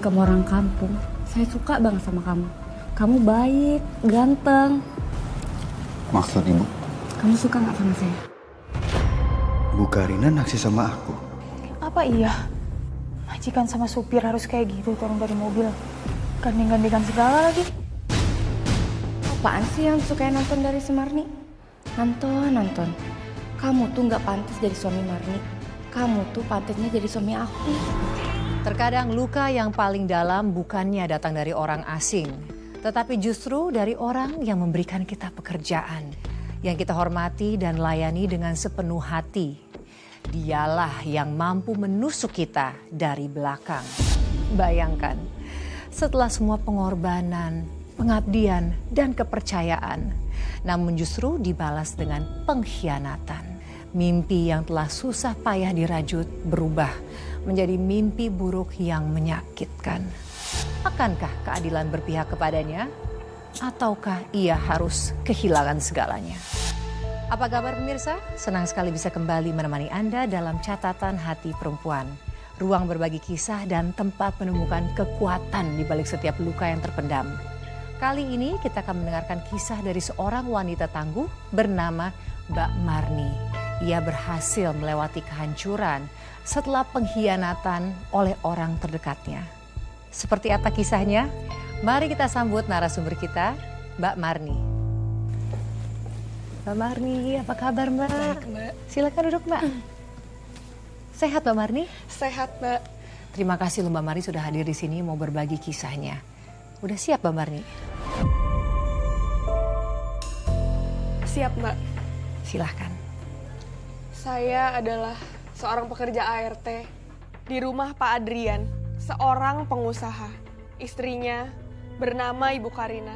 kamu orang kampung. Saya suka banget sama kamu. Kamu baik, ganteng. Maksud ibu? Kamu suka nggak sama saya? Bu Karina naksir sama aku. Apa iya? Majikan sama supir harus kayak gitu turun dari mobil. Gandeng-gandengan segala lagi. Apaan sih yang suka nonton dari si Marni? Nonton. Kamu tuh nggak pantas jadi suami Marni. Kamu tuh pantasnya jadi suami aku. Terkadang luka yang paling dalam bukannya datang dari orang asing, tetapi justru dari orang yang memberikan kita pekerjaan, yang kita hormati dan layani dengan sepenuh hati. Dialah yang mampu menusuk kita dari belakang. Bayangkan, setelah semua pengorbanan, pengabdian, dan kepercayaan, namun justru dibalas dengan pengkhianatan. Mimpi yang telah susah payah dirajut berubah menjadi mimpi buruk yang menyakitkan. Akankah keadilan berpihak kepadanya? Ataukah ia harus kehilangan segalanya? Apa kabar pemirsa? Senang sekali bisa kembali menemani Anda dalam catatan hati perempuan. Ruang berbagi kisah dan tempat menemukan kekuatan di balik setiap luka yang terpendam. Kali ini kita akan mendengarkan kisah dari seorang wanita tangguh bernama Mbak Marni. Ia berhasil melewati kehancuran setelah pengkhianatan oleh orang terdekatnya. Seperti apa kisahnya? Mari kita sambut narasumber kita, Mbak Marni. Mbak Marni, apa kabar Mbak? Baik, Mbak. Silakan duduk Mbak. Sehat Mbak Marni? Sehat, Mbak. Terima kasih loh Mbak Marni sudah hadir di sini mau berbagi kisahnya. Udah siap Mbak Marni? Siap, Mbak. Silahkan. Saya adalah seorang pekerja ART di rumah Pak Adrian, seorang pengusaha. Istrinya bernama Ibu Karina.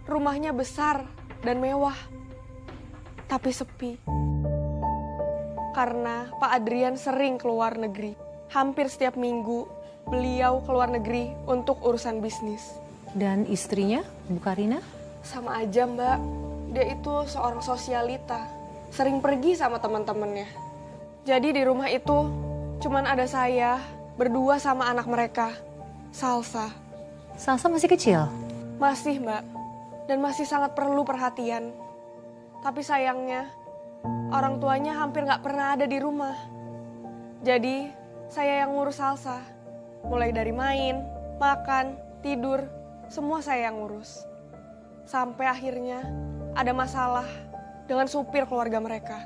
Rumahnya besar dan mewah, tapi sepi. Karena Pak Adrian sering keluar negeri. Hampir setiap minggu beliau keluar negeri untuk urusan bisnis. Dan istrinya, Bu Karina? Sama aja, Mbak. Dia itu seorang sosialita. Sering pergi sama teman-temannya. Jadi di rumah itu cuman ada saya berdua sama anak mereka, Salsa. Salsa masih kecil? Masih, Mbak. Dan masih sangat perlu perhatian. Tapi sayangnya, orang tuanya hampir nggak pernah ada di rumah. Jadi, saya yang ngurus Salsa. Mulai dari main, makan, tidur, semua saya yang ngurus. Sampai akhirnya ada masalah dengan supir keluarga mereka.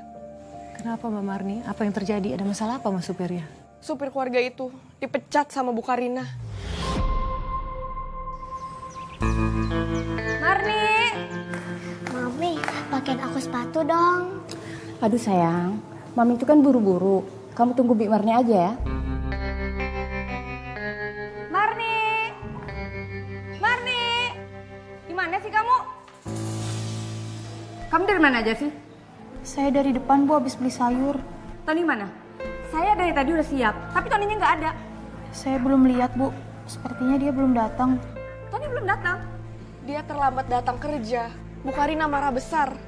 Kenapa Mbak Marni? Apa yang terjadi? Ada masalah apa sama supirnya? Supir keluarga itu dipecat sama Bu Karina. Marni! Mami, pakein aku sepatu dong. Aduh sayang, Mami itu kan buru-buru. Kamu tunggu Bik Marni aja ya. Marni! Marni! Gimana sih kamu? Kamu dari mana aja sih? Saya dari depan, Bu, habis beli sayur. Tony mana? Saya dari tadi udah siap, tapi Tonynya nggak ada. Saya belum lihat, Bu. Sepertinya dia belum datang. Tony belum datang. Dia terlambat datang kerja. Bu Karina marah besar.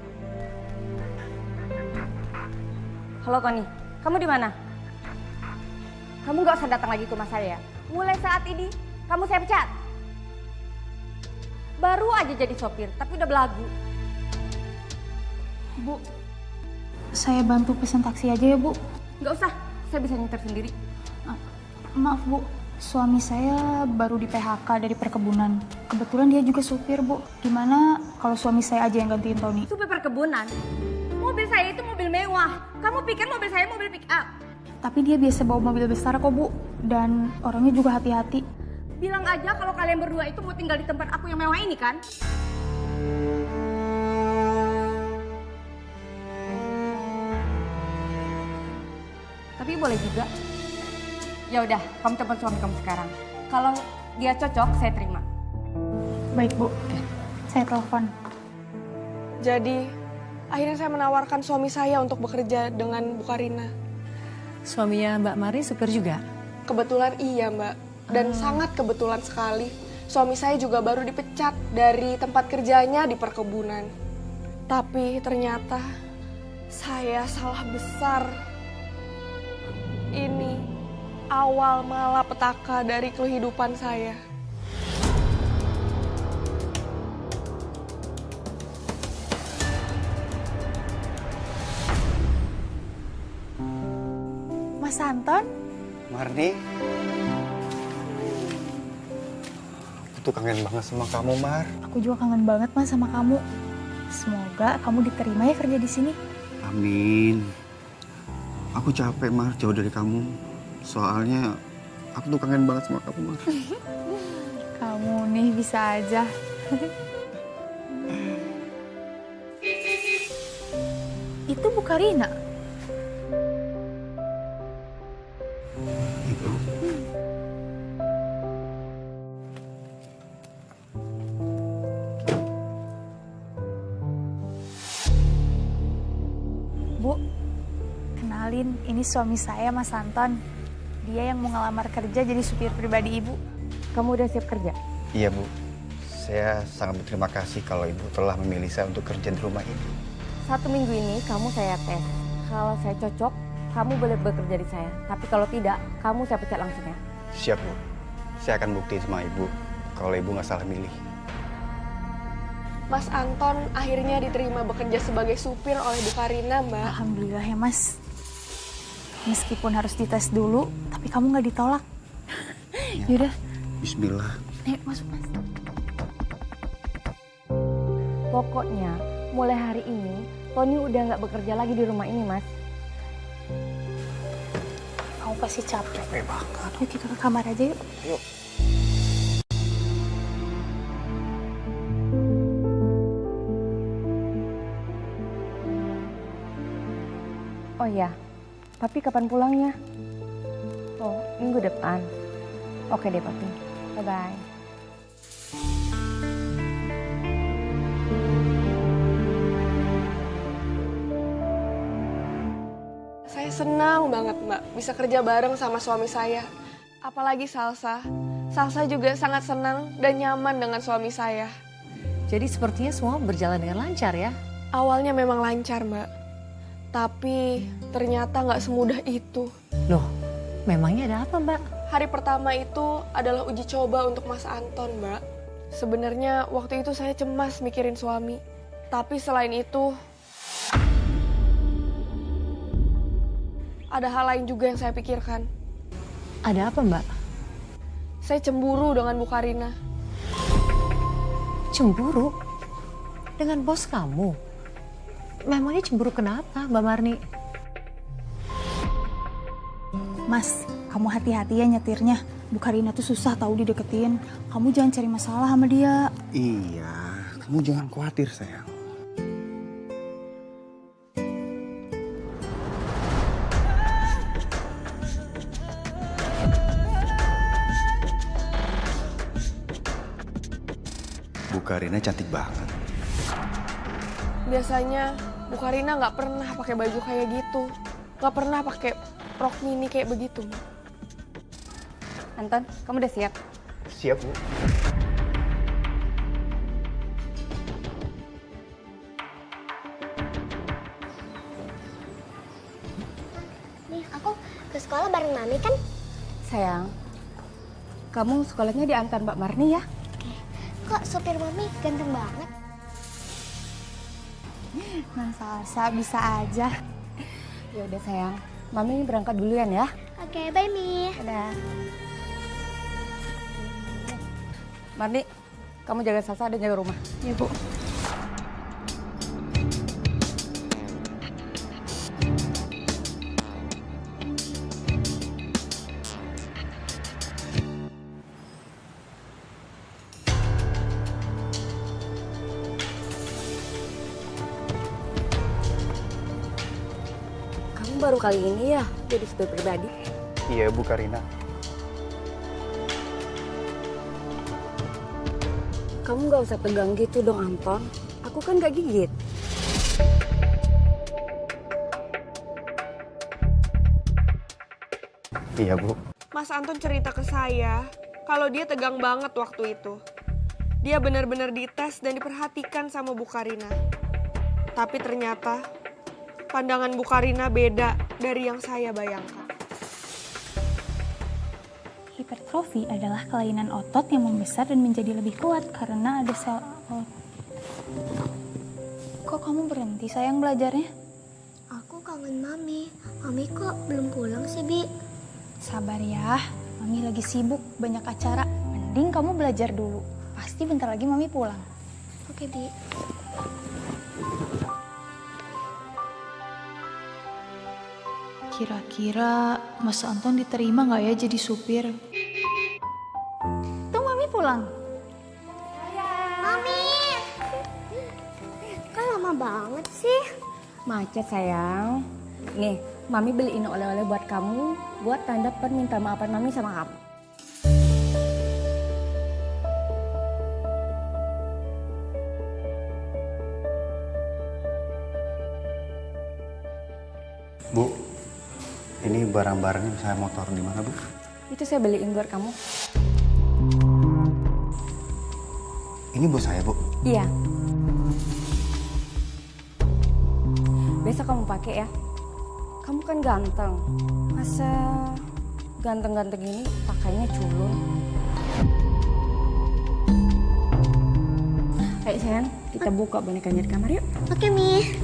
Halo Tony, kamu di mana? Kamu nggak usah datang lagi ke rumah saya. Mulai saat ini, kamu saya pecat. Baru aja jadi sopir, tapi udah belagu. Bu, saya bantu pesan taksi aja ya, Bu. Nggak usah, saya bisa nyetir sendiri. Maaf, Bu. Suami saya baru di PHK dari perkebunan. Kebetulan dia juga supir, Bu. Gimana kalau suami saya aja yang gantiin Tony? Supir perkebunan. Mobil saya itu mobil mewah. Kamu pikir mobil saya mobil pick up? Tapi dia biasa bawa mobil besar kok, Bu. Dan orangnya juga hati-hati. Bilang aja kalau kalian berdua itu mau tinggal di tempat aku yang mewah ini kan? Tapi boleh juga. Ya udah, kamu telepon suami kamu sekarang. Kalau dia cocok, saya terima. Baik, Bu. Saya telepon. Jadi, akhirnya saya menawarkan suami saya untuk bekerja dengan Bu Karina. Suaminya Mbak Marni supir juga? Kebetulan iya, Mbak. Dan sangat kebetulan sekali. Suami saya juga baru dipecat dari tempat kerjanya di perkebunan. Tapi ternyata saya salah besar. Ini awal malapetaka dari kehidupan saya. Mas Anton, Marni, aku tuh kangen banget sama kamu, Mar. aku juga kangen banget Mas sama kamu. Semoga kamu diterima ya kerja di sini. Amin. Aku capek, Mar, jauh dari kamu. Soalnya aku tuh kangen banget sama kamu, Mar. Kamu nih bisa aja. Itu Bu Karina. Ibu, Bu, kenalin ini suami saya Mas Anton. Dia yang mau ngelamar kerja jadi supir pribadi Ibu. Kamu udah siap kerja? iya, Bu. Saya sangat berterima kasih kalau Ibu telah memilih saya untuk kerja di rumah ini. 1 minggu ini kamu saya tes. Kalau saya cocok, kamu boleh bekerja di saya. Tapi kalau tidak, kamu saya pecat langsung ya. Siap, Bu. Saya akan buktiin sama Ibu kalau Ibu nggak salah milih. Mas Anton akhirnya diterima bekerja sebagai supir oleh Bu Karina, Mbak. Alhamdulillah ya Mas. Meskipun harus dites dulu, tapi kamu nggak ditolak. Yaudah, Bismillah. ayo masuk Mas. Pokoknya, mulai hari ini, Tony udah nggak bekerja lagi di rumah ini, Mas. Kamu pasti capek. Capek banget. Yuk kita ke kamar aja yuk. Yuk. Oh iya, Papi kapan pulangnya? Oh, minggu depan. Oke deh, Papi. Bye-bye. Saya senang banget, Mbak, bisa kerja bareng sama suami saya. Apalagi Salsa. Salsa juga sangat senang dan nyaman dengan suami saya. Jadi sepertinya semua berjalan dengan lancar ya. Awalnya memang lancar, Mbak. Tapi ternyata nggak semudah itu. Loh, memangnya ada apa Mbak? Hari pertama itu adalah uji coba untuk Mas Anton, Mbak. Sebenarnya waktu itu saya cemas mikirin suami. Tapi selain itu, ada hal lain juga yang saya pikirkan. Ada apa Mbak? Saya cemburu dengan Bu Karina. Cemburu? Dengan bos kamu? Memangnya cemburu kenapa Mbak Marni? Mas, kamu hati-hati ya nyetirnya. Bu Karina tuh susah tahu dideketin. Kamu jangan cari masalah sama dia. Iya, kamu jangan khawatir, sayang. Bu Karina cantik banget. Biasanya Bu Karina nggak pernah pakai baju kayak gitu. Nggak pernah pakai rok mini kayak begitu, Mbak. Anton, kamu udah siap? Siap, Bu. Nih, aku ke sekolah bareng Mami kan? Sayang, kamu sekolahnya diantar Mbak Marni ya? Kok supir Mami ganteng banget? Nah, Salsa bisa aja. Ya udah sayang, Mami berangkat duluan ya. Oke, bye Mi. Dadah. Marni, kamu jaga Salsa dan jaga rumah. Ya Bu. Kamu baru kali ini ya jadi supir pribadi? Iya, Bu Karina. Kamu gak usah tegang gitu dong, Anton. Aku kan gak gigit. Iya, Bu. Mas Anton cerita ke saya kalau dia tegang banget waktu itu. Dia benar-benar dites dan diperhatikan sama Bu Karina. Tapi ternyata pandangan Bu Karina beda dari yang saya bayangkan. Hipertrofi adalah kelainan otot yang membesar dan menjadi lebih kuat karena ada sel otot. Kok kamu berhenti sayang belajarnya? Aku kangen Mami. Mami kok belum pulang sih, Bi? Sabar ya, Mami lagi sibuk banyak acara. Mending kamu belajar dulu. Pasti bentar lagi Mami pulang. Oke, Bi. Kira-kira Mas Anton diterima nggak ya jadi supir? Tuh Mami pulang. Mami! Kan lama banget sih. Macet sayang. Nih, Mami beliin oleh-oleh buat kamu, buat tanda perminta maafan Mami sama kamu. Bu, ini barang-barangnya saya mau taruh di mana, Bu? Itu saya beliin buat kamu. Ini buat saya, Bu. Iya. Besok kamu pakai ya. Kamu kan ganteng. Masa ganteng-ganteng ini pakainya culun? Ayo sayang, kita buka bonekanya di kamar yuk. Oke, Mi.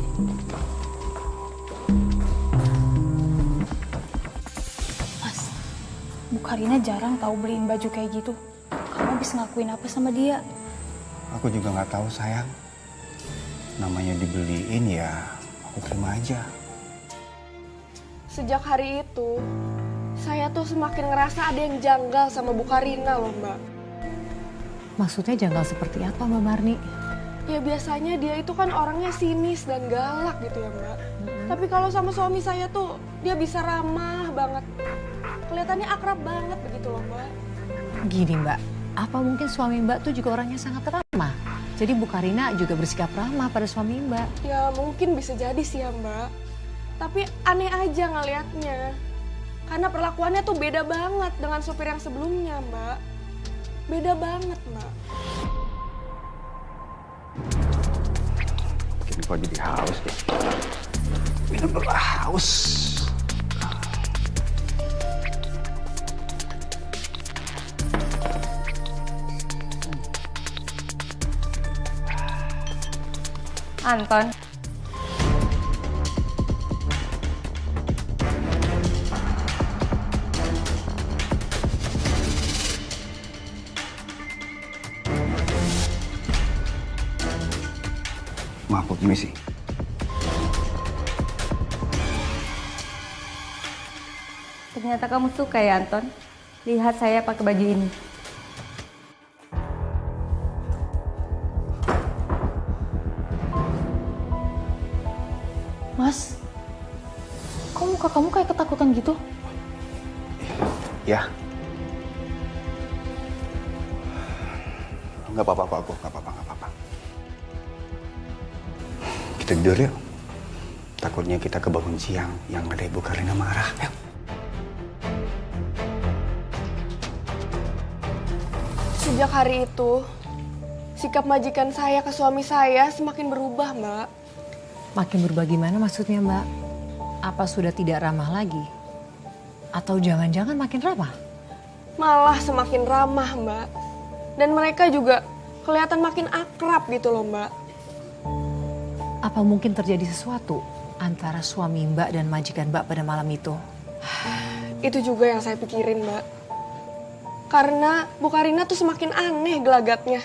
Mas, Bu Karina jarang tahu beliin baju kayak gitu. Kamu bisa ngakuin apa sama dia? Aku juga nggak tahu, sayang. Namanya dibeliin ya, aku terima aja. Sejak hari itu, saya tuh semakin ngerasa ada yang janggal sama Bu Karina loh, Mbak. Maksudnya janggal seperti apa Mbak Marni? Ya biasanya dia itu kan orangnya sinis dan galak gitu ya, Mbak. Tapi kalau sama suami saya tuh dia bisa ramah banget. Kelihatannya akrab banget begitu loh, Mbak. Gini Mbak, apa mungkin suami Mbak tuh juga orangnya sangat ramah? Jadi Bu Karina juga bersikap ramah pada suami Mbak. Ya mungkin bisa jadi sih ya, Mbak. Tapi aneh aja ngelihatnya. Karena perlakuannya tuh beda banget dengan supir yang sebelumnya, Mbak. Beda banget, Mbak. Bikin kok jadi haus deh. Minum dulu, haus. Anton. Maaf, Bu, permisi. Ternyata kamu suka ya Anton? Lihat saya pakai baju ini. Mas, kok muka kamu kayak ketakutan gitu? Ya. Nggak apa-apa, aku. Nggak apa-apa. Kita tidur yuk. Takutnya kita kebangun siang yang ada Ibu Karina marah. Yuk. Sejak hari itu, sikap majikan saya ke suami saya semakin berubah, Mbak. Makin berubah gimana maksudnya Mbak? Apa sudah tidak ramah lagi? Atau jangan-jangan makin ramah? Malah semakin ramah, Mbak. Dan mereka juga kelihatan makin akrab gitu loh, Mbak. Apa mungkin terjadi sesuatu antara suami Mbak dan majikan Mbak pada malam itu? Itu juga yang saya pikirin, Mbak. Karena Bu Karina tuh semakin aneh gelagatnya.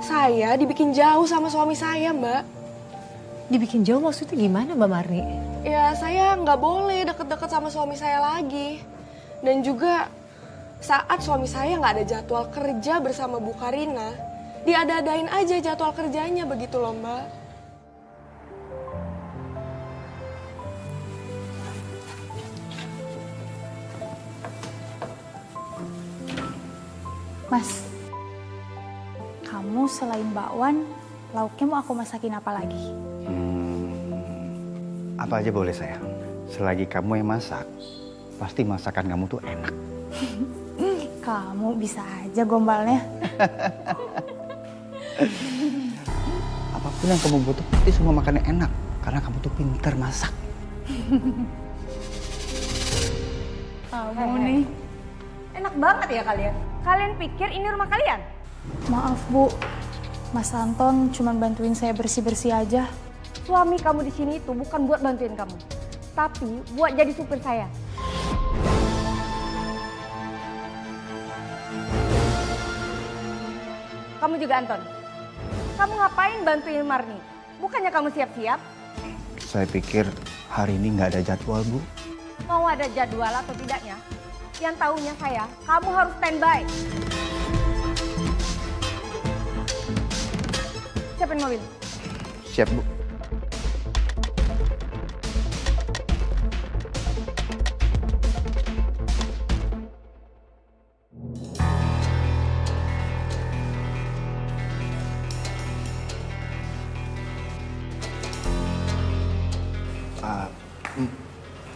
Saya dibikin jauh sama suami saya, Mbak. Dibikin jauh maksudnya gimana Mbak Marni? Ya saya nggak boleh deket-deket sama suami saya lagi. Dan juga saat suami saya nggak ada jadwal kerja bersama Bu Karina, diada-adain aja jadwal kerjanya begitu loh, Mbak. Mas, kamu selain bakwan, lauknya mau aku masakin apa lagi? Apa aja boleh, sayang. Selagi kamu yang masak, pasti masakan kamu tuh enak. Kamu bisa aja gombalnya. Apapun yang kamu butuh, pasti semua makannya enak. Karena kamu tuh pintar masak. Kamu nih. Enak banget ya kalian. Kalian pikir ini rumah kalian? Maaf Bu, Mas Anton cuma bantuin saya bersih-bersih aja. Suami kamu di sini itu bukan buat bantuin kamu, tapi buat jadi supir saya. Kamu juga Anton. Kamu ngapain bantuin Marni? Bukannya kamu siap-siap? Saya pikir hari ini nggak ada jadwal, Bu. Mau ada jadwal atau tidaknya? Yang tahunya saya, kamu harus standby. Siapin mobil. Siap, Bu.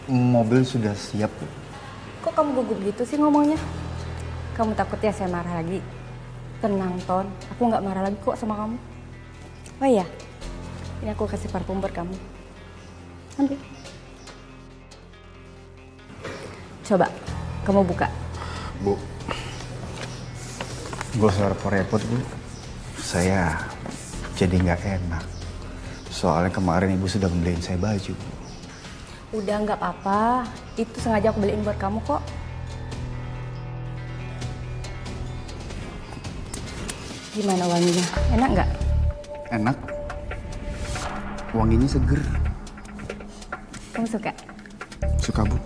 Mobil sudah siap, Bu. Kok kamu gugup gitu sih ngomongnya? Kamu takut ya saya marah lagi? Tenang, Ton. Aku nggak marah lagi kok sama kamu. Oh iya, ini aku kasih parfum buat kamu. Ambil. Coba, kamu buka. Bu, gak usah repot-repot, Bu. Saya jadi nggak enak. Soalnya kemarin Ibu sudah beliin saya baju. Udah nggak apa-apa, itu sengaja aku beliin buat kamu kok. Gimana wanginya? Enak nggak? Enak. Wanginya seger. Kamu suka? Suka, Bu.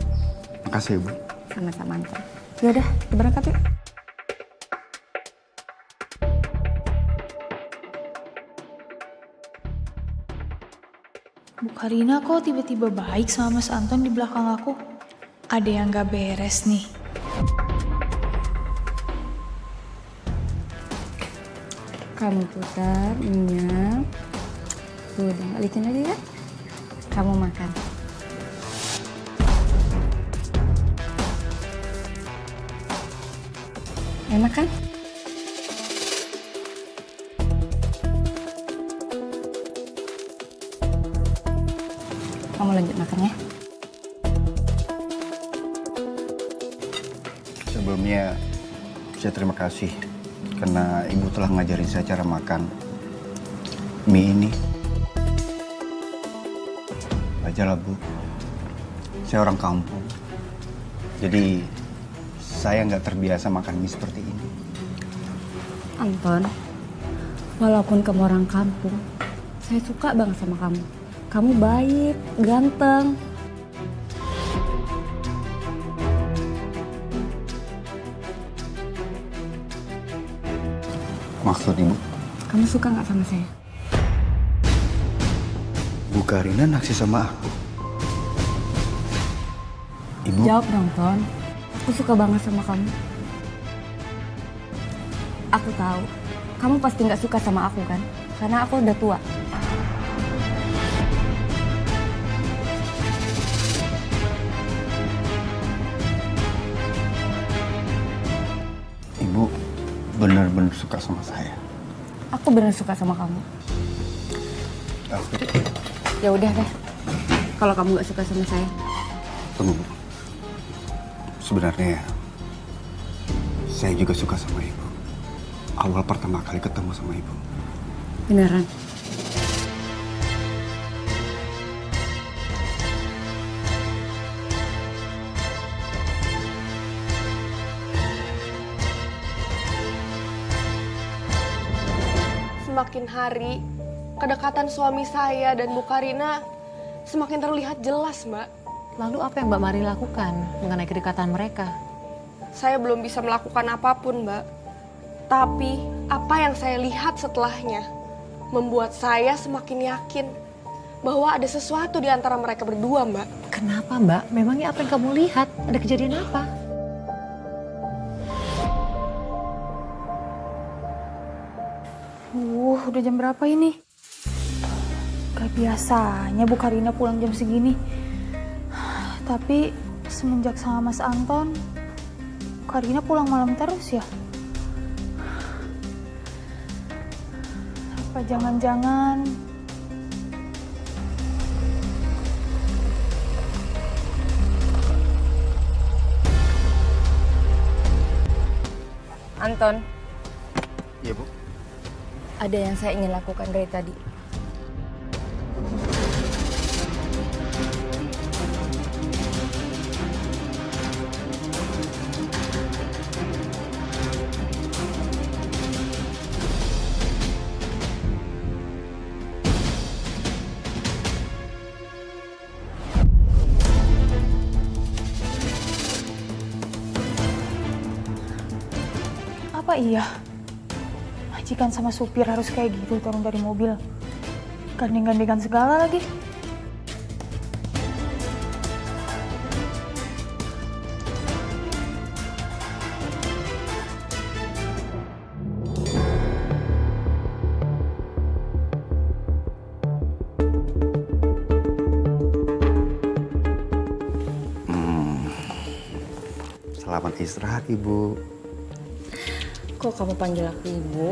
Makasih, Bu. Sama-sama Anton. Yaudah, kita berangkat yuk. Bu Karina kok tiba-tiba baik sama Mas Anton di belakang aku? Ada yang gak beres nih. Kamu putar minyak. Udah, balikin lagi ya. Kamu makan. Enak kan? Kamu lanjut makan ya. Sebelumnya, saya terima kasih karena Ibu telah ngajarin saya cara makan mie ini. Wajarlah, Bu. Saya orang kampung. Jadi, saya nggak terbiasa makan mie seperti ini. Anton, walaupun kamu orang kampung, saya suka banget sama kamu. Kamu baik, ganteng. Maksud Ibu? Kamu suka nggak sama saya? Bu Karina naksir sama aku. Ibu, Jawab dong, Ton. Aku suka banget sama kamu. Aku tahu, kamu pasti nggak suka sama aku kan? Karena aku udah tua. Ibu benar-benar suka sama saya. Aku bener suka sama kamu. Aku Ya udah deh. Kalau kamu nggak suka sama saya, tunggu, Bu. Sebenarnya saya juga suka sama Ibu. Awal pertama kali ketemu sama Ibu. beneran. Semakin hari, kedekatan suami saya dan Bu Karina semakin terlihat jelas, Mbak. Lalu apa yang Mbak Mari lakukan mengenai kedekatan mereka? Saya belum bisa melakukan apapun, Mbak. Tapi apa yang saya lihat setelahnya membuat saya semakin yakin bahwa ada sesuatu di antara mereka berdua, Mbak. Kenapa Mbak? Memangnya apa yang kamu lihat? Ada kejadian apa? Udah jam berapa ini? Gak biasanya Bu Karina pulang jam segini. Tapi semenjak sama Mas Anton, Bu Karina pulang malam terus ya? Apa jangan-jangan Anton, Iya, Bu. ada yang saya ingin lakukan dari tadi. Apa iya? Majikan sama supir harus kayak gitu turun dari mobil. Gandeng-gandengan segala lagi. Selamat istirahat, Ibu. Kok kamu panggil aku ibu?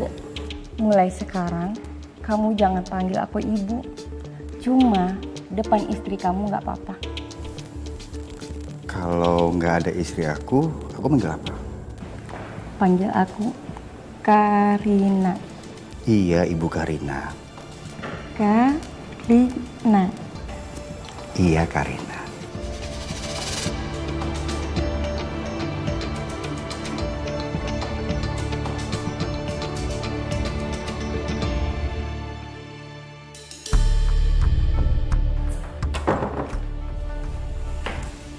Mulai sekarang, kamu jangan panggil aku ibu. Cuma depan istri kamu nggak apa-apa. Kalau nggak ada istri aku manggil apa? Panggil aku Karina. Iya, Ibu Karina. Karina. Iya, Karina.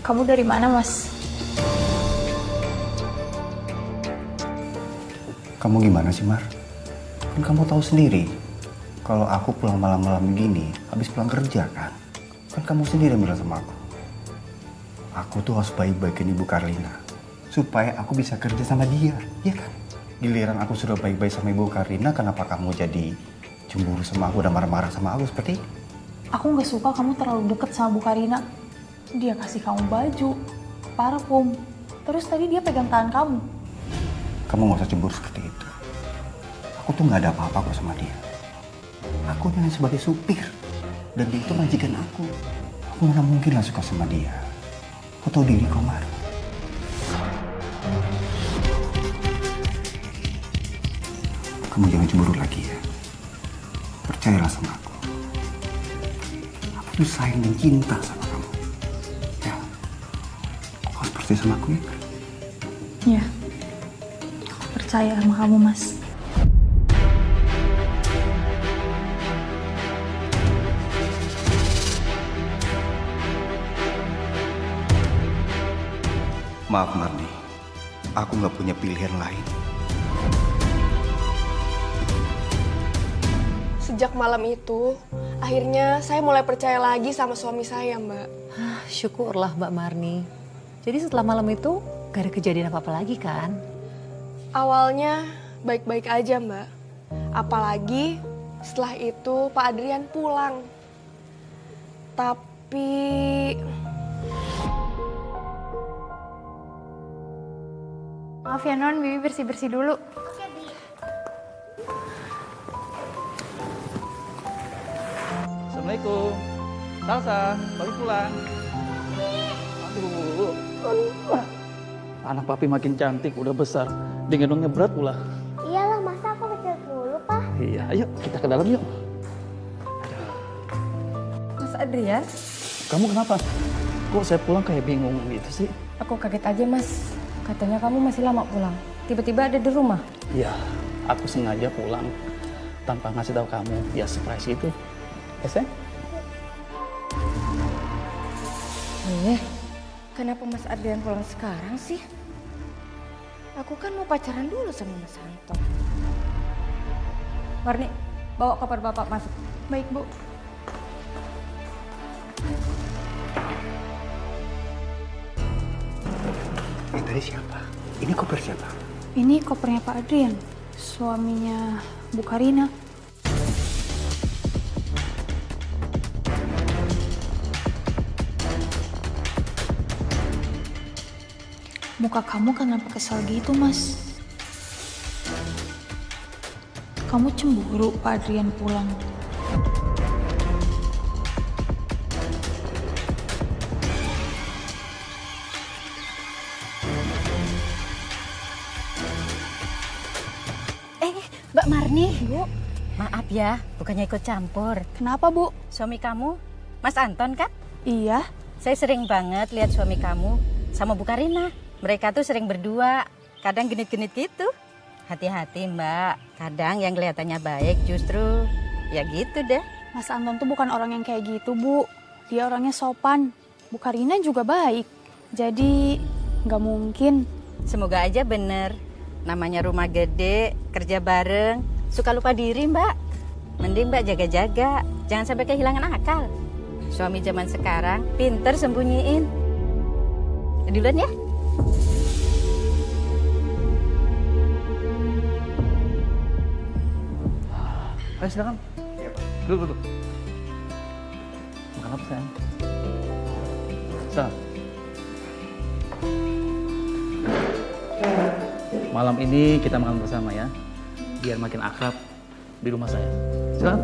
Kamu dari mana, Mas? Kamu gimana sih, Mar? Kan kamu tahu sendiri, kalau aku pulang malam-malam begini, habis pulang kerja kan? Kan kamu sendiri yang bilang sama aku. Aku tuh harus baik-baikin Ibu Karina, supaya aku bisa kerja sama dia, ya kan? Giliran aku sudah baik-baik sama Ibu Karina, kenapa kamu jadi cemburu sama aku dan marah-marah sama aku seperti ini? Aku nggak suka kamu terlalu deket sama Bu Karina. Dia kasih kamu baju, parfum, terus tadi dia pegang tangan kamu. Kamu gak usah cemburu seperti itu. Aku tuh gak ada apa-apa kok sama dia. Aku hanya sebagai supir. Dan dia itu majikan aku. Aku mana mungkin lah suka sama dia. Aku tahu diri kok, Mar. Kamu jangan cemburu lagi ya. Percayalah sama aku. Aku tuh sayang dan cinta sama kamu. Ya. Kamu harus percaya sama aku ya. Iya. Aku percaya sama kamu, Mas. Maaf Marni, aku nggak punya pilihan lain. Sejak malam itu, akhirnya saya mulai percaya lagi sama suami saya, Mbak. Syukurlah Mbak Marni. Jadi setelah malam itu gak ada kejadian apa-apa lagi kan? Awalnya baik-baik aja, Mbak. Apalagi setelah itu Pak Adrian pulang. Tapi Maaf ya, Non. Bibi bersih-bersih dulu. Assalamualaikum. Salsa, baru pulang. Aduh. Anak papi makin cantik, udah besar. Digendongnya berat pula. Iyalah, masa aku kecil dulu, Pak? Iya, ayo kita ke dalam yuk. Mas Adrian, Kamu kenapa? Kok saya pulang kayak bingung gitu sih? aku kaget aja mas. Katanya kamu masih lama pulang. Tiba-tiba ada di rumah. Iya, aku sengaja pulang tanpa ngasih tahu kamu. Ya surprise gitu. Sayang? Kenapa Mas Adrian pulang sekarang sih? Aku kan mau pacaran dulu sama Mas Anton. Marni, bawa koper bapak masuk. Baik, Bu. Ini tadi siapa? Ini koper siapa? Ini kopernya Pak Adrian, suaminya Bu Karina. Muka kamu kenapa kesal gitu, Mas? Kamu cemburu Pak Adrian pulang. Marni. Bu. Maaf ya, bukannya ikut campur. Kenapa, Bu? Suami kamu, Mas Anton kan? Iya. Saya sering banget lihat suami kamu sama Bu Karina. Mereka tuh sering berdua, kadang genit-genit gitu. Hati-hati Mbak, kadang yang kelihatannya baik justru ya gitu deh. Mas Anton tuh bukan orang yang kayak gitu, Bu. Dia orangnya sopan. Bu Karina juga baik. Jadi nggak mungkin. Semoga aja bener. Namanya rumah gede, kerja bareng, suka lupa diri Mbak. Mending Mbak jaga-jaga, jangan sampai kehilangan akal. Suami zaman sekarang pinter sembunyiin. Duluan ya. Ayo silakan. Iya Pak. Duduk. Makan apa sayang? Malam ini kita makan bersama ya, biar makin akrab di rumah saya. Silakan.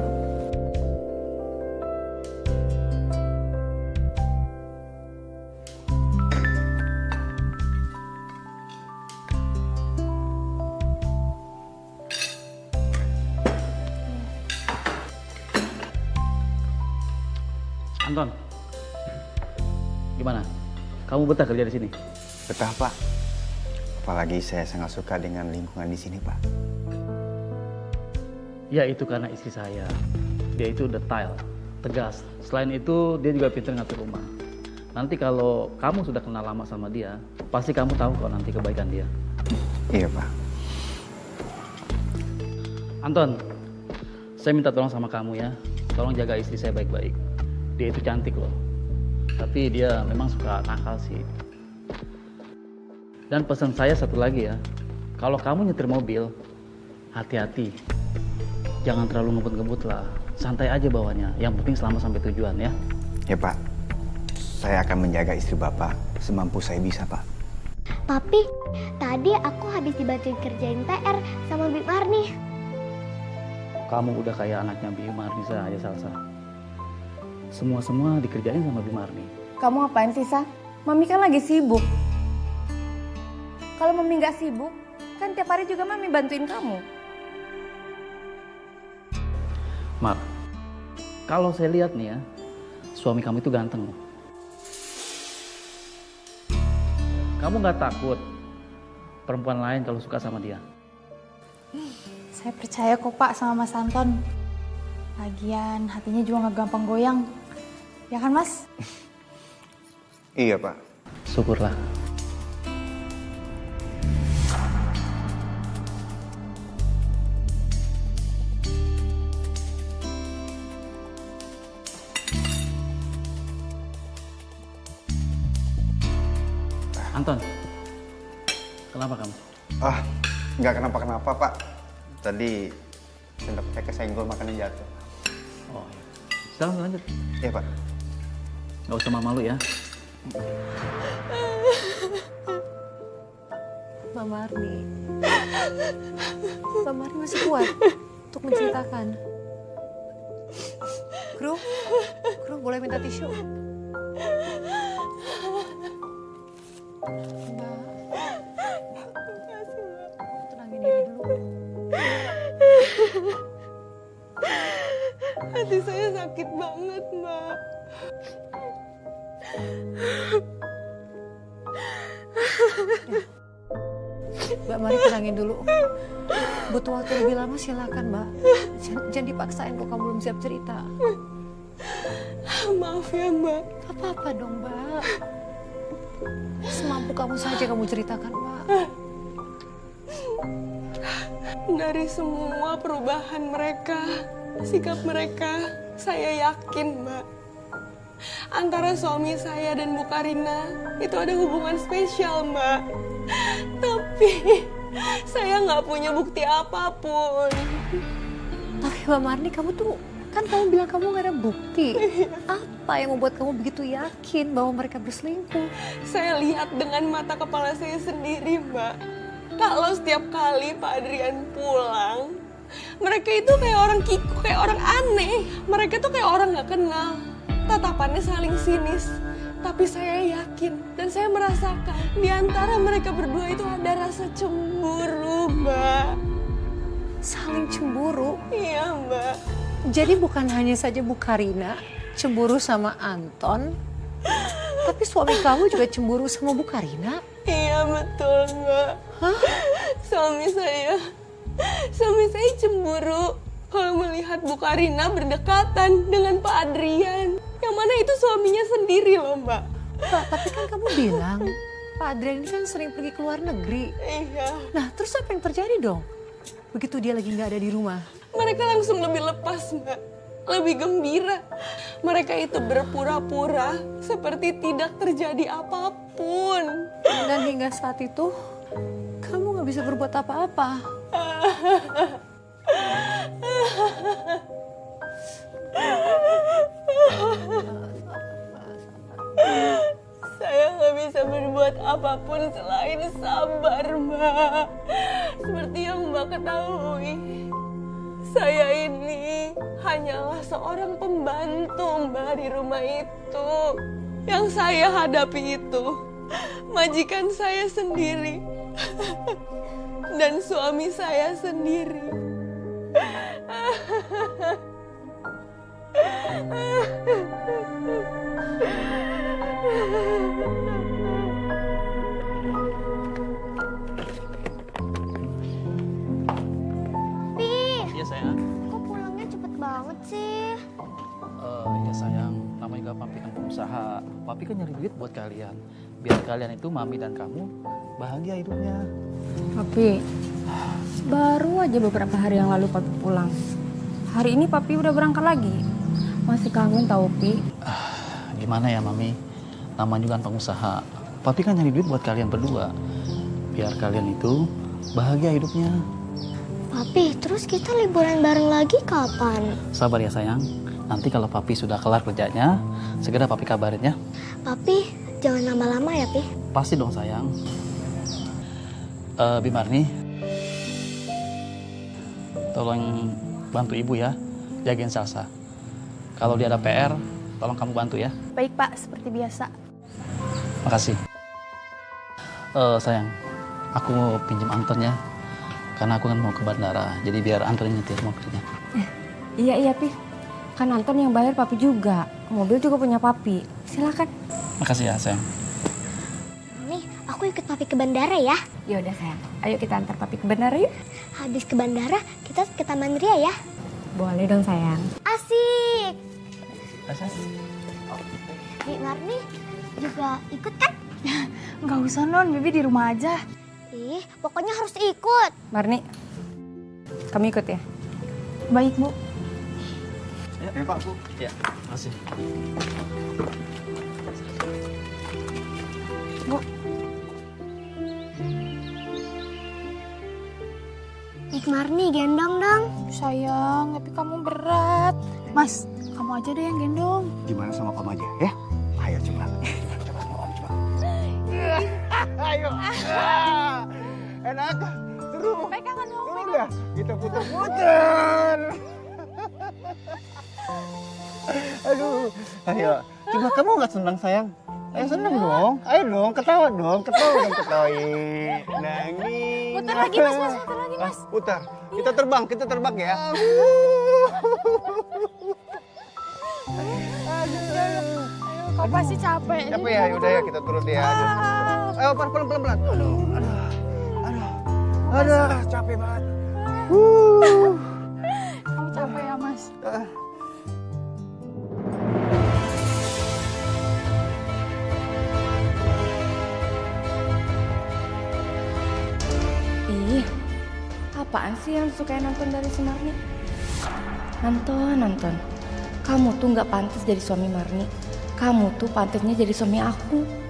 Anton, gimana? Kamu betah kerja di sini? Betah Pak. Apalagi saya sangat suka dengan lingkungan di sini Pak. Ya itu karena istri saya. Dia itu detail, tegas. Selain itu dia juga pintar ngatur rumah. Nanti kalau kamu sudah kenal lama sama dia, pasti kamu tahu kok nanti kebaikan dia. Iya Pak. Anton, saya minta tolong sama kamu ya. Tolong jaga istri saya baik-baik. Dia itu cantik loh. Tapi dia memang suka nakal sih. Dan pesan saya satu lagi ya. Kalau kamu nyetir mobil, hati-hati. Jangan terlalu ngebut-ngebut lah. Santai aja bawanya. Yang penting selamat sampai tujuan ya. Ya Pak. Saya akan menjaga istri Bapak semampu saya bisa Pak. Papi, tadi aku habis dibantuin kerjain PR sama Bik Marni. Kamu udah kayak anaknya Bi Marni aja Salsa. Semua dikerjain sama Bi Marni. Kamu ngapain sih, Sa? Mami kan lagi sibuk. Kalau Mami nggak sibuk, kan tiap hari juga Mami bantuin kamu. Mar, kalau saya lihat nih ya, suami kamu itu ganteng. Kamu nggak takut perempuan lain kalau suka sama dia? Saya percaya kok Pak sama Mas Anton. Lagian hatinya juga nggak gampang goyang. Ya kan Mas? Iya Pak. Syukurlah. Anton, kenapa kamu? Nggak kenapa-kenapa Pak. Tadi sendok saya kesenggol makanan jatuh. Oh, silakan lanjut. Iya Pak. Nggak usah malu ya. Mbak Marni. Mbak Marni masih kuat untuk menceritakan. Kru, boleh minta tisu? Mbak, tenangin diri dulu. Hati saya sakit banget, Mbak. Mbak, mari tenangin dulu. Butuh waktu lebih lama silakan, Mbak. Jangan dipaksain kok kamu belum siap cerita. Maaf ya, Mbak. Gak apa-apa dong, Mbak. Semampu kamu saja kamu ceritakan, Mbak. Dari semua perubahan mereka, sikap mereka, saya yakin, Mbak. Antara suami saya dan Bu Karina itu ada hubungan spesial, Mbak. Tapi saya nggak punya bukti apapun. Tapi Mbak Marni, kamu tuh kan kamu bilang kamu nggak ada bukti. Apa yang membuat kamu begitu yakin bahwa mereka berselingkuh? Saya lihat dengan mata kepala saya sendiri, Mbak. Kalau setiap kali Pak Adrian pulang, mereka itu kayak orang kikuk, kayak orang aneh. Mereka tuh kayak orang nggak kenal. Tatapannya saling sinis. Tapi saya yakin dan saya merasakan di antara mereka berdua itu ada rasa cemburu, Mbak. saling cemburu. Iya, Mbak. Jadi bukan hanya saja Bu Karina cemburu sama Anton, tapi suami kamu juga cemburu sama Bu Karina. Iya, betul, Mbak. Hah? Suami saya cemburu kalau melihat Bu Karina berdekatan dengan Pak Adrian. Yang mana itu suaminya sendiri loh, Mbak. Pak, tapi kan kamu bilang Pak Adrian ini kan sering pergi ke luar negeri. Iya. Nah, terus apa yang terjadi dong? Begitu dia lagi nggak ada di rumah. Mereka langsung lebih lepas, Mbak. Lebih gembira. Mereka itu berpura-pura seperti tidak terjadi apapun. Dan hingga saat itu, kamu nggak bisa berbuat apa-apa. Saya nggak bisa berbuat apapun selain sabar, Mbak. Seperti yang Mbak ketahui, saya ini hanyalah seorang pembantu, Mbak, di rumah itu. Yang saya hadapi itu majikan saya sendiri dan suami saya sendiri. Iya sayang. Kok pulangnya cepet banget sih? Ya sayang, namanya juga papi kan pengusaha. Papi kan nyari duit buat kalian. Biar kalian itu, mami dan kamu, bahagia hidupnya. Papi, baru aja beberapa hari yang lalu Papi pulang. Hari ini Papi udah berangkat lagi. Masih kangen tau, Pi. Gimana ya mami? Namanya juga kan pengusaha. Papi kan nyari duit buat kalian berdua. Biar kalian itu bahagia hidupnya. Papi, terus kita liburan bareng lagi kapan? Sabar ya sayang. Nanti kalau papi sudah kelar kerjanya, segera papi kabarin ya. Papi, jangan lama-lama ya, Pi. Pasti dong sayang. Bimarni, tolong bantu ibu ya, jagain Salsa. Kalau dia ada PR, tolong kamu bantu ya. Baik Pak, seperti biasa. Makasih. Sayang, aku mau pinjam Anton ya. Karena aku kan mau ke bandara, jadi biar Anton yang nyetir mobilnya. Iya, Pi. Kan Anton yang bayar Papi juga. Mobil juga punya Papi. Silakan. Makasih ya sayang. Nih, aku ikut Papi ke bandara ya. Ya udah sayang. Ayo kita antar Papi ke bandara yuk. Habis ke bandara, kita ke Taman Ria ya. Boleh dong sayang. Asik. Sayang. Bi Marni juga ikut kan? Nggak usah Non, Bibi di rumah aja. Ih, pokoknya harus ikut. Marni, kamu ikut ya? Baik Bu. Ya, Pak, Bu. Ya, makasih. Bu, Bik Marni gendong dong. sayang, tapi kamu berat. Mas, kamu aja deh yang gendong. Gimana sama kamu aja ya? Ayo coba. Coba Om, coba. Ayo. Enak. Seru. Pegangan dong. Seru dah. Kita putar-putar. Aduh. Ayo. Coba kamu nggak senang sayang? Ayo senang dong. Ayo dong, ketawa dong. Ketawa dong, ketawain. Nangis. Putar lagi Mas, putar lagi Mas. Putar. Kita terbang ya. Kau pasti capek. Capek ya, yaudah ya kita turun ya. Ayo pelan-pelan. Aduh, capek banget. Kamu capek ya Mas. Ih, apaan sih yang suka nonton dari si Marni? Nonton. Kamu tuh nggak pantas jadi suami Marni. Kamu tuh pantasnya jadi suami aku.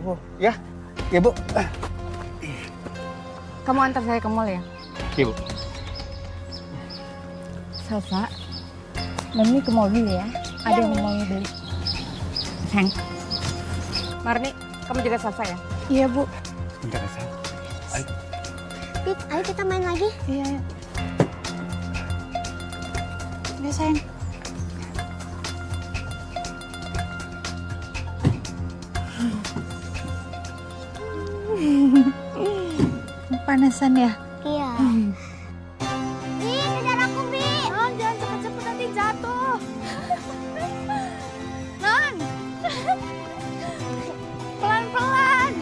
Bu, ya, Bu. Kamu antar saya ke mall ya? Iya, Bu. Salsa, Mami ke mall dulu ya. Ada yang mau beli. Sayang. Marni, kamu jaga Salsa ya? Iya Bu. Bentar ya, sayang. Ayo. Bik, ayo kita main lagi. Iya. Udah sayang. kepanasan ya? Iya. Bi, kejar aku, Bi. Non, jangan cepet-cepet nanti jatuh. Non. Pelan-pelan.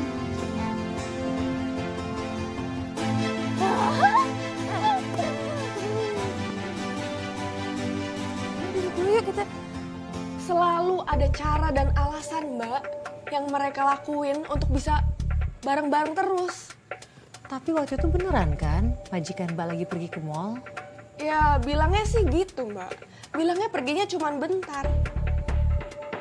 Duduk dulu yuk kita. Selalu ada cara dan alasan, Mbak, yang mereka lakuin untuk bisa bareng-bareng terus. Tapi waktu itu beneran kan majikan Mbak lagi pergi ke mall? Ya bilangnya sih gitu, Mbak. Bilangnya perginya cuman bentar.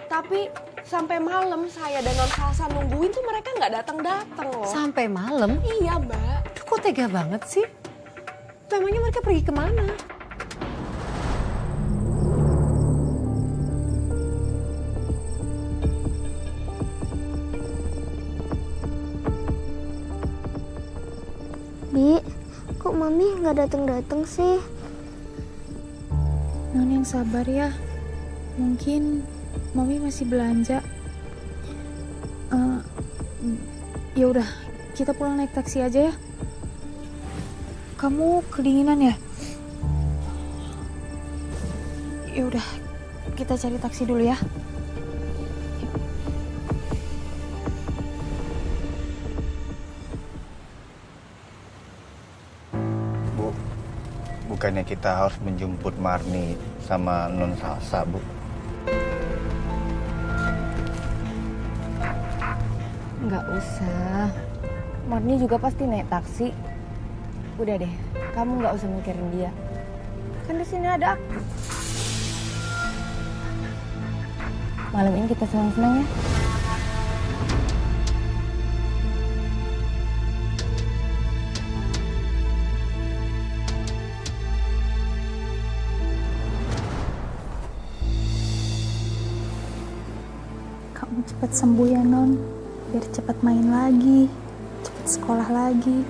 Tapi sampai malam saya dan Non Salsa nungguin tuh mereka nggak datang-datang loh. Sampai malam? Iya, Mbak. Kok tega banget sih? Memangnya mereka pergi kemana? Bi, kok Mami nggak datang-datang sih? Non yang sabar ya. Mungkin Mami masih belanja. Ya udah, kita pulang naik taksi aja ya. Kamu kedinginan ya? Ya udah, kita cari taksi dulu ya. Bu, bukannya kita harus menjemput Marni sama Non Salsa, Bu? Nggak usah. Marni juga pasti naik taksi. Udah deh, kamu nggak usah mikirin dia. Kan di sini ada aku. Malam ini kita senang-senang ya. Kamu cepat sembuh ya Non. Biar cepat main lagi, cepat sekolah lagi.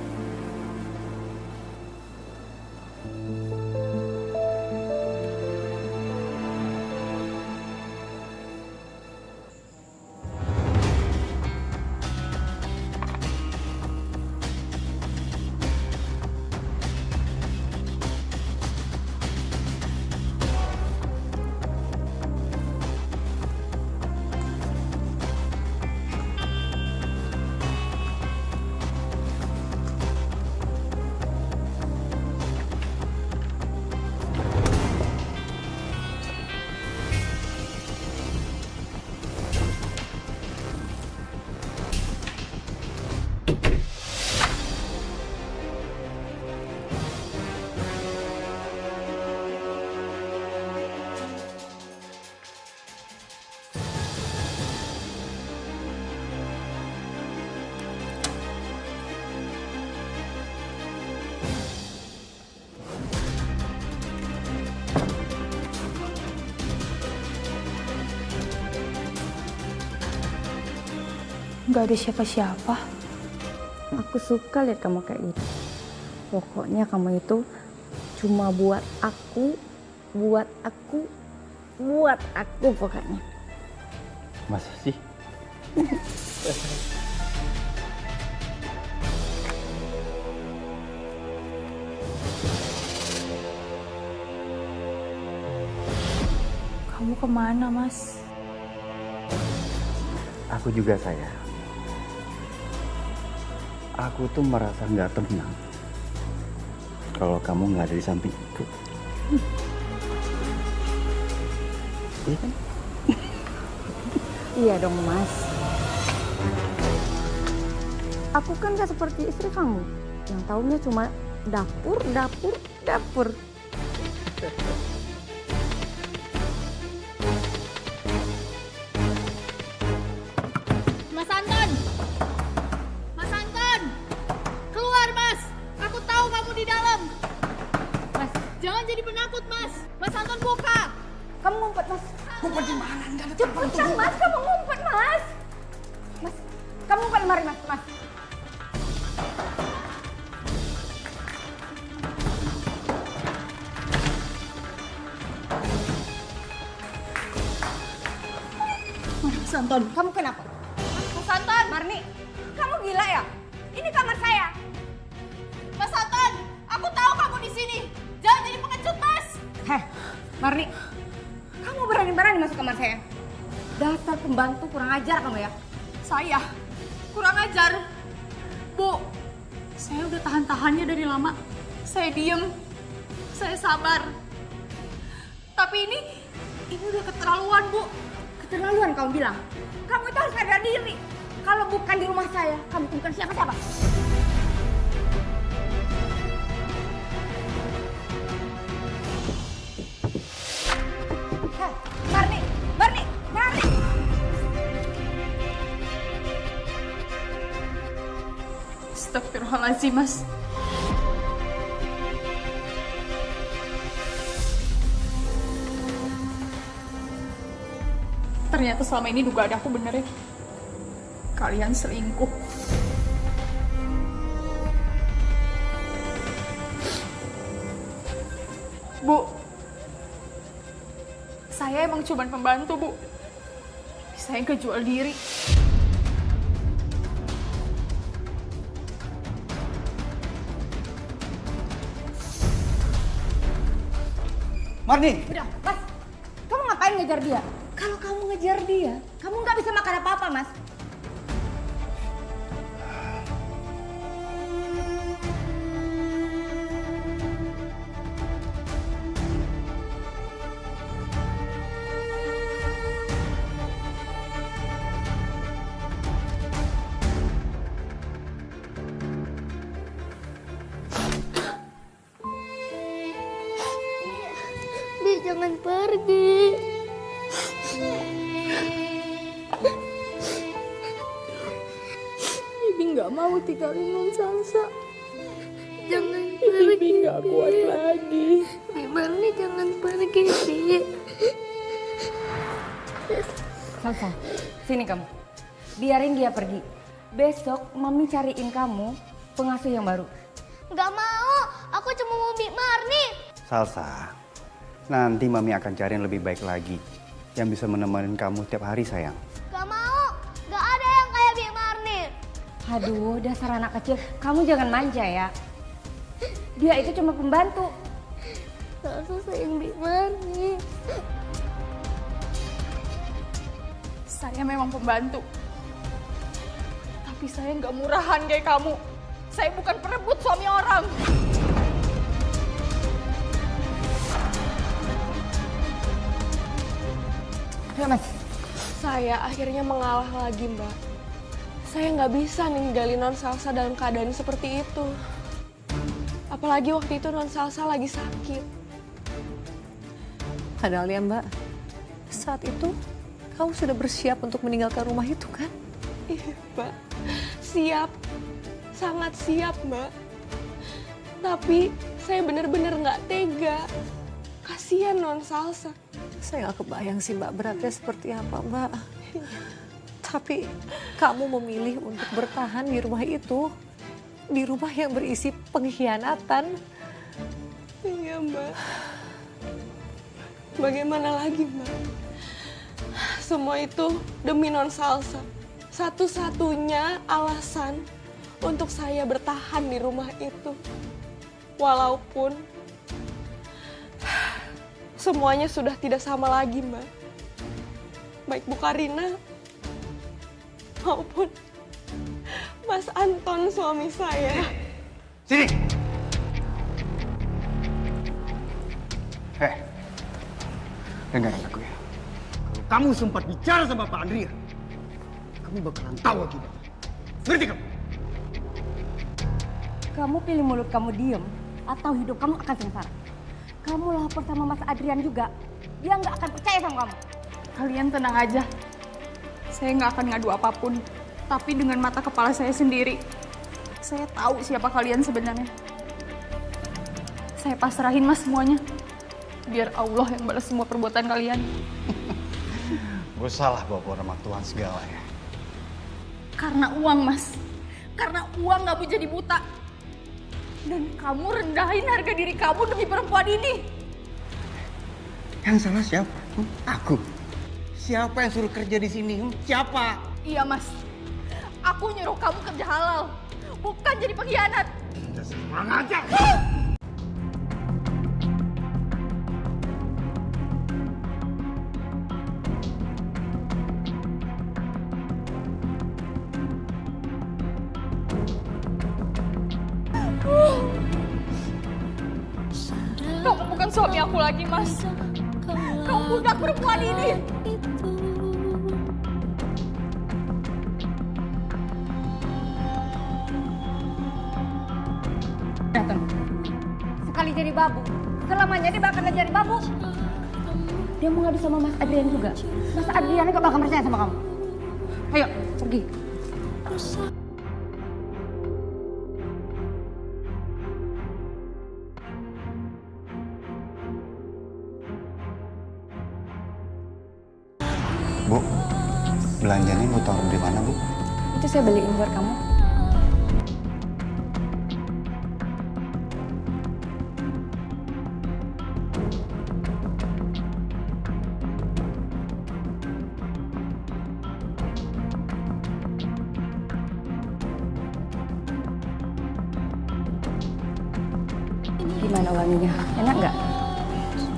Gak ada siapa-siapa. Aku suka lihat kamu kayak gitu. Pokoknya kamu itu cuma buat aku pokoknya. Masa sih? Kamu kemana, Mas? Aku juga sayang. Aku tuh merasa nggak tenang kalau kamu nggak ada di sampingku. Iya kan? Iya dong Mas. Aku kan gak seperti istri kamu yang taunya cuma dapur. Mas Anton! Mas Anton! Keluar, Mas! Aku tahu kamu di dalam. Mas, jangan jadi penakut, Mas. Mas Anton buka. Kamu ngumpet Mas. Ngumpet di mana? Cepetan Mas, kamu ngumpet Mas. Mas, kamu ngumpet lemari Mas. Mas Anton. Kamu kenapa? Mas Anton. Marni, kamu gila ya? Ini kamar saya. Marni, kamu berani-berani masuk kamar saya. Dasar pembantu kurang ajar kamu ya. Saya kurang ajar. Bu, saya udah tahan-tahannya dari lama. Saya diem, saya sabar. Tapi ini udah keterlaluan, Bu. Keterlaluan kamu bilang. Kamu itu harus sadar diri. Kalau bukan di rumah saya, kamu itu bukan siapa-siapa. Hei, Marni, Marni, Marni. Astagfirullahaladzim, Mas. Ternyata selama ini dugaan aku bener ya. Kalian selingkuh. Bu, saya emang cuma pembantu, Bu. Tapi saya nggak jual diri. Marni! Udah, Mas. Kamu ngapain ngejar dia? Kalau kamu ngejar dia, kamu nggak bisa makan apa-apa, Mas. Bi, jangan pergi. Bibi nggak mau tinggalin Non Salsa. Jangan pergi. Bibi nggak kuat lagi. Bi Marni jangan pergi, Bi. Salsa, sini kamu. Biarin dia pergi. Besok Mami cariin kamu pengasuh yang baru. Nggak mau, aku cuma mau Bi Marni. Salsa, nanti Mami akan cari yang lebih baik lagi. Yang bisa menemani kamu tiap hari, sayang. Nggak mau, nggak ada yang kayak Bi Marni. Aduh, dasar anak kecil. Kamu jangan manja ya. Dia itu cuma pembantu. Salsa sayang Bi Marni. Saya memang pembantu. Tapi saya nggak murahan kayak kamu. Saya bukan perebut suami orang. Ayo, Mas. Saya akhirnya mengalah lagi, Mbak. Saya nggak bisa ninggalin Non Salsa dalam keadaan seperti itu. Apalagi waktu itu Non Salsa lagi sakit. Padahal ya Mbak, saat itu kamu sudah bersiap untuk meninggalkan rumah itu kan? Iya, Mbak. Siap. Sangat siap, Mbak. Tapi saya benar-benar nggak tega. Kasihan Non Salsa. Saya nggak kebayang sih Mbak beratnya seperti apa Mbak. Tapi kamu memilih untuk bertahan di rumah itu. Di rumah yang berisi pengkhianatan. Iya, Mbak. Bagaimana lagi, Mbak? Semua itu demi Non Salsa. Satu-satunya alasan untuk saya bertahan di rumah itu. Walaupun semuanya sudah tidak sama lagi, Mbak. Baik Bu Karina maupun Mas Anton suami saya. Sini! Dengarin aku ya. Kalau kamu sempat bicara sama Pak Andrea, kamu bakalan tahu akibatnya. Ngerti kamu? Kamu pilih mulut kamu diem atau hidup kamu akan sengsara. Kamu lapor sama Mas Adrian juga, dia nggak akan percaya sama kamu. Kalian tenang aja. Saya nggak akan ngadu apapun. Tapi dengan mata kepala saya sendiri, saya tahu siapa kalian sebenarnya. Saya pasrahin Mas semuanya. Biar Allah yang balas semua perbuatan kalian. Gue salah bawa nama Tuhan segala ya. Karena uang, Mas. Karena uang nggak mau jadi buta. Dan kamu rendahin harga diri kamu demi perempuan ini. Yang salah siapa? Aku. Siapa yang suruh kerja di sini? Siapa? Iya, Mas. Aku nyuruh kamu kerja halal. Bukan jadi pengkhianat. Kurang ajar. suami aku lagi, Mas. Kamu budak perempuan ini. Datang. Sekali jadi babu, selamanya dia bakal jadi babu. Dia mau ngadu sama Mas Adrian juga. Mas Adrian gak bakal percaya sama kamu. Ayo, pergi. Bu, belanjanya mau taruh di mana, Bu? Itu saya beliin buat kamu. Gimana wanginya? Enak nggak?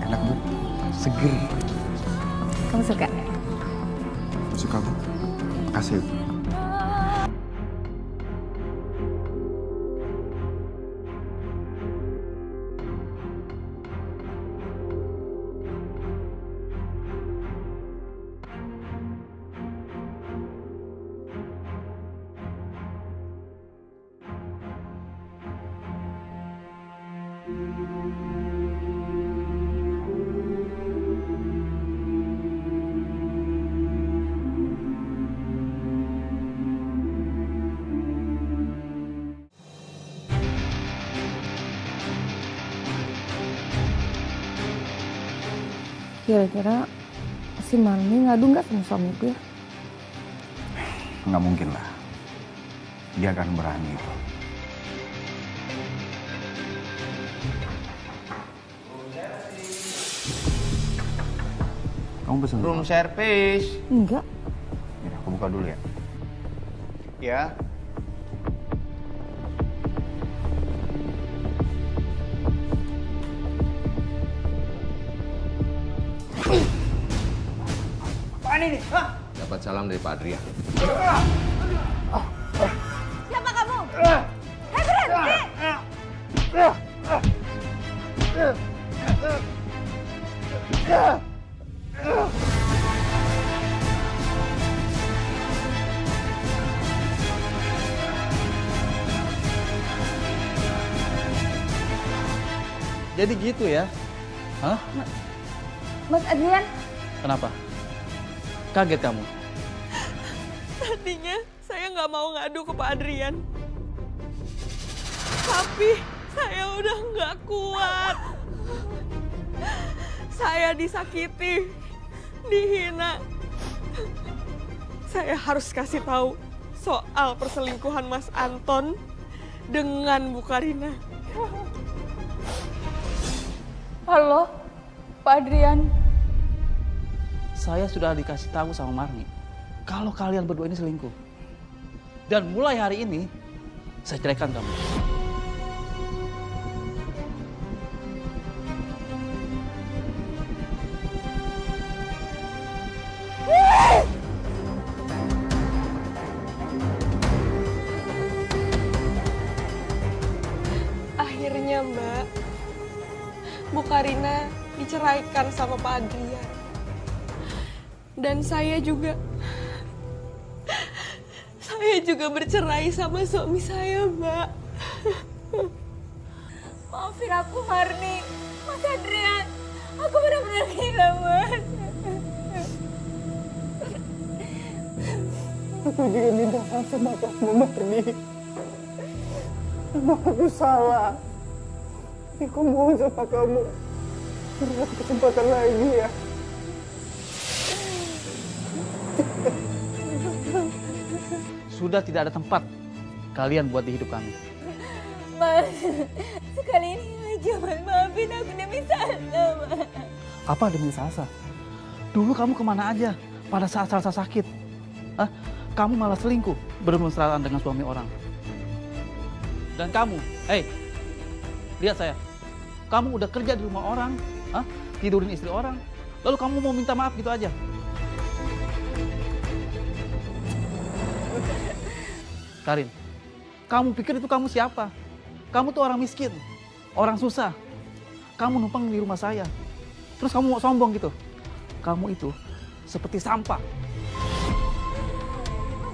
Enak, Bu. Seger. Kamu suka? Suka, Bu. Makasih. Kira-kira si Marni ngadu nggak sama suamiku ya? Nggak mungkin lah. Dia akan berani itu. Kamu pesen Room service. Enggak. Ya, aku buka dulu ya. Ya. Apaan ini? Hah? Dapat salam dari Pak Adrian. Siapa kamu? Hei, berhenti! Jadi gitu ya? Hah? Mas Adrian, Kenapa? Kaget kamu? Tadinya saya nggak mau ngadu ke Pak Adrian. Tapi saya udah nggak kuat. Saya disakiti, dihina. Saya harus kasih tahu soal perselingkuhan Mas Anton dengan Bu Karina. Halo, Pak Adrian. Saya sudah dikasih tahu sama Marni kalau kalian berdua ini selingkuh. Dan mulai hari ini saya ceraikan kamu. Akhirnya Mbak, Bu Karina diceraikan sama Pak Adrian. Dan saya juga bercerai sama suami saya, Mbak. Maafin aku, Marni. Mas Adrian, aku benar-benar kehilangan. Aku juga minta maaf sama kamu, Marni. Emang aku salah. Tapi aku mohon sama kamu. Beri aku kesempatan lagi ya. Sudah tidak ada tempat kalian buat di hidup kami. Mas, sekali ini aja Mas, maafin aku demi Salsa, Mas. Apa demi Salsa? Dulu kamu kemana aja pada saat Salsa sakit? Hah? Kamu malah selingkuh, bermesraan dengan suami orang. Dan kamu, lihat saya. Kamu udah kerja di rumah orang, tidurin istri orang. Lalu kamu mau minta maaf gitu aja? Karin, kamu pikir itu kamu siapa? Kamu tuh orang miskin, orang susah. kamu numpang di rumah saya. Terus kamu mau sombong gitu. Kamu itu seperti sampah.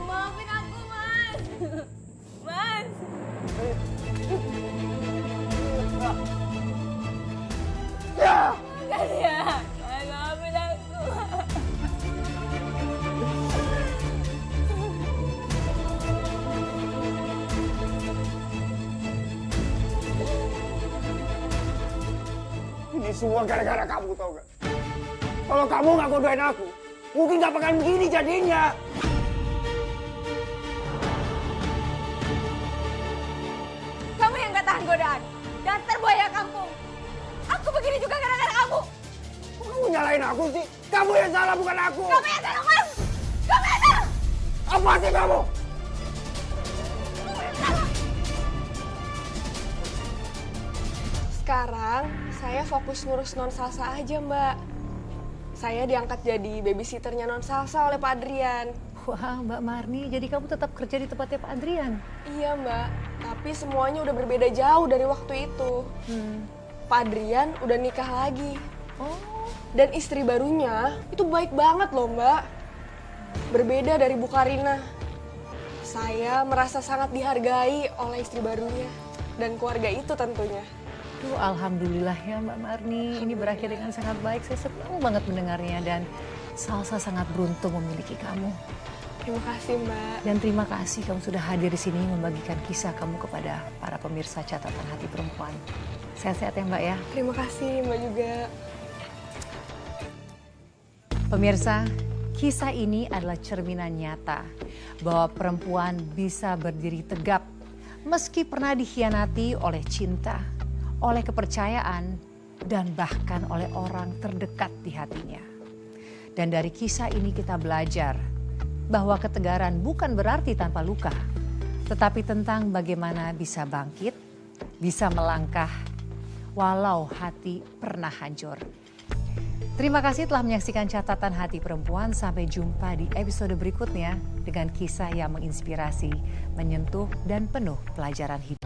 Maafin aku, Mas. Mas. Bukan ya. Mas, maafin aku. Ini semua gara-gara kamu, tau gak? Kalau kamu nggak godain aku, mungkin nggak bakalan begini jadinya. Kamu yang gak tahan godaan. Dasar buaya kampung. Aku begini juga gara-gara kamu. Kok kamu nyalain aku sih? Kamu yang salah, bukan aku. Kamu yang salah, Mas. Kamu yang salah. Apa sih kamu? Sekarang saya fokus ngurus non Salsa aja, Mbak. Saya diangkat jadi babysitternya non Salsa oleh Pak Adrian. Wah, Mbak Marni, jadi kamu tetap kerja di tempatnya Pak Adrian? Iya, Mbak. Tapi semuanya udah berbeda jauh dari waktu itu. Pak Adrian udah nikah lagi. Oh, Dan istri barunya itu baik banget loh, Mbak. Berbeda dari Bu Karina. Saya merasa sangat dihargai oleh istri barunya. Dan keluarga itu tentunya. Duh, alhamdulillah ya Mbak Marni. Ini berakhir dengan sangat baik. Saya senang banget mendengarnya dan Salsa sangat beruntung memiliki kamu. Terima kasih, Mbak. Dan terima kasih kamu sudah hadir di sini membagikan kisah kamu kepada para pemirsa Catatan Hati Perempuan. Sehat-sehat ya Mbak ya. Terima kasih, Mbak juga. Pemirsa, kisah ini adalah cerminan nyata bahwa perempuan bisa berdiri tegap meski pernah dikhianati oleh cinta, oleh kepercayaan, dan bahkan oleh orang terdekat di hatinya. Dan dari kisah ini kita belajar bahwa ketegaran bukan berarti tanpa luka, tetapi tentang bagaimana bisa bangkit, bisa melangkah, walau hati pernah hancur. Terima kasih telah menyaksikan Catatan Hati Perempuan. Sampai jumpa di episode berikutnya dengan kisah yang menginspirasi, menyentuh, dan penuh pelajaran hidup.